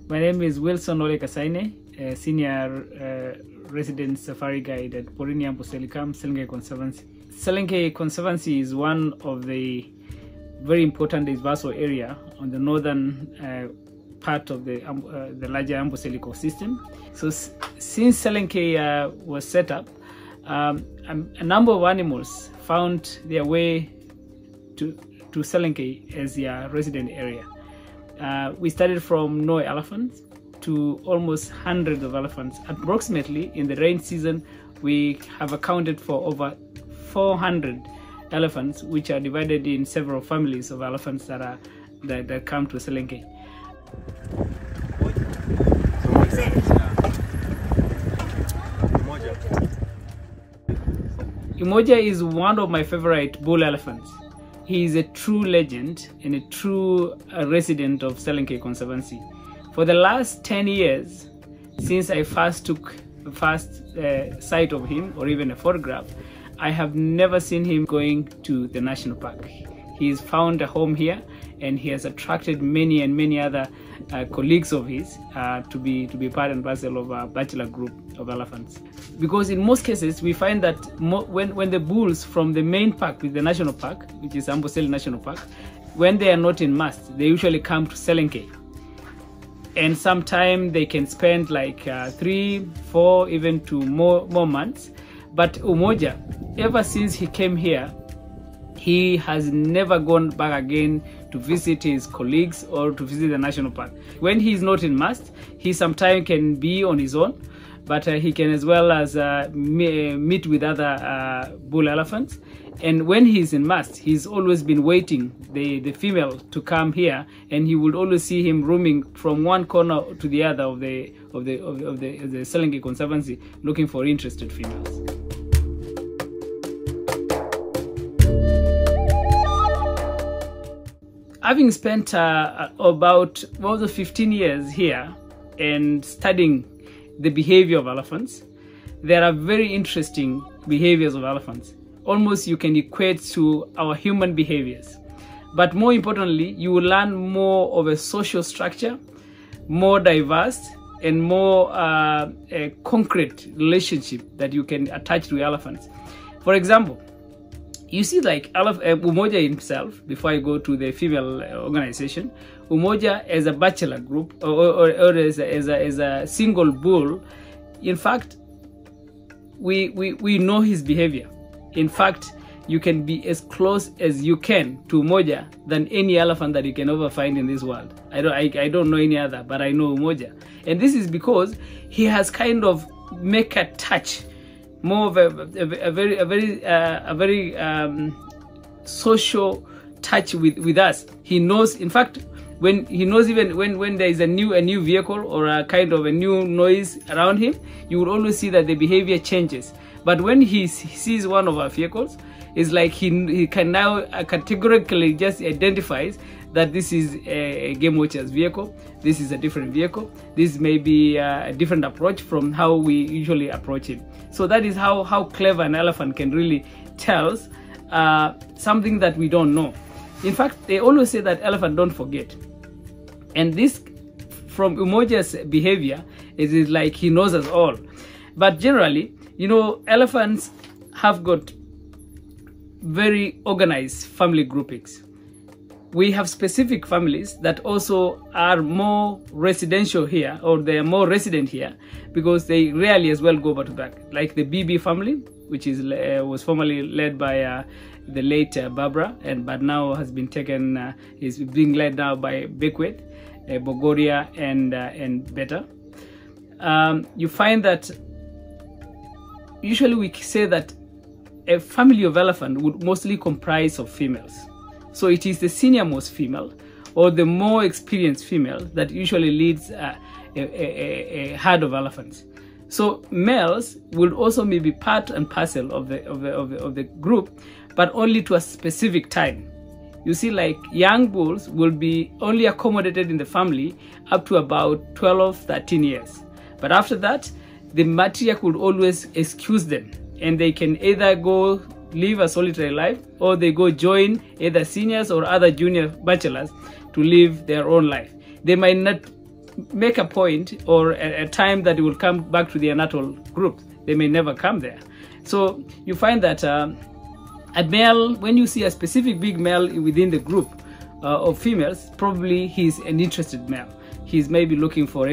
My name is Wilson Ole Kasaine, a senior resident safari guide at Porini Amboseli, Selenkay Conservancy. Selenkay Conservancy is one of the very important dispersal area on the northern part of the larger Amboseli ecosystem. So since Selenkay was set up, a number of animals found their way to Selenkay as their resident area. We started from no elephants to almost hundreds of elephants. Approximately in the rain season, we have accounted for over 400 elephants, which are divided in several families of elephants that come to Selenkay. Umoja is one of my favorite bull elephants. He is a true legend and a true resident of Selenkay Conservancy. For the last 10 years, since I first took sight of him or even a photograph, I have never seen him going to the national park. He's found a home here, and he has attracted many and many other colleagues of his to be part and parcel of a bachelor group of elephants. Because in most cases, we find that when the bulls from the main park, the national park, which is Amboseli National Park, when they are not in mass, they usually come to Selenkay. And sometimes they can spend like 3, 4, even to more months. But Umoja, ever since he came here, he has never gone back again to visit his colleagues or to visit the national park. When he is not in mast, he sometimes can be on his own, but he can as well as meet with other bull elephants. And when he is in mast, he's always been waiting the female to come here, and he would always see him roaming from one corner to the other of the Selenkay Conservancy, looking for interested females. Having spent about 15 years here and studying the behavior of elephants, there are very interesting behaviors of elephants. Almost you can equate to our human behaviors. But more importantly, you will learn more of a social structure, more diverse and more a concrete relationship that you can attach to elephants. For example, you see, like Umoja himself, before I go to the female organization, Umoja as a bachelor group or as a single bull, in fact, we know his behavior. In fact, you can be as close as you can to Umoja than any elephant that you can ever find in this world. I don't know any other, but I know Umoja. And this is because he has kind of make a touch, more of a very social touch with us. He knows, in fact, when there is a new vehicle or a kind of a new noise around him, you will always see that the behavior changes. But when he sees one of our vehicles, it's like he can now categorically just identifies that this is a game watcher's vehicle, this is a different vehicle, this may be a different approach from how we usually approach him. So that is how clever an elephant can really tell something that we don't know. In fact, they always say that elephant don't forget. And this, from Umoja's behavior, it is like he knows us all. But generally, you know, elephants have got very organized family groupings. We have specific families that also are more residential here, or they are more resident here, because they rarely as well go back to back. Like the BB family, which was formerly led by the late Barbara, but now has been taken, is being led now by Bekwet, Bogoria, and Beta. You find that usually we say that a family of elephant would mostly comprise of females. So it is the senior most female or the more experienced female that usually leads a herd of elephants. So males will also maybe part and parcel of the group, but only to a specific time. You see, like young bulls will be only accommodated in the family up to about 12, 13 years. But after that, the matriarch will always excuse them, and they can either go live a solitary life, or they go join either seniors or other junior bachelors to live their own life. They might not make a point or a time that it will come back to the anatol group. They may never come there. So you find that a male, when you see a specific big male within the group of females, probably he's an interested male. He's maybe looking for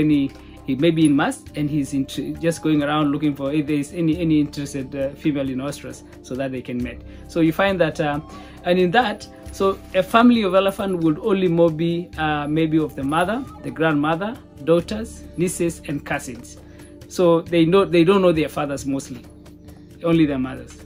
he may be in mass, and he's just going around looking for if there's any interested female in oestrus so that they can mate. So you find that, and in that, so a family of elephant would only more be maybe of the mother, the grandmother, daughters, nieces, and cousins. So they don't know their fathers mostly, only their mothers.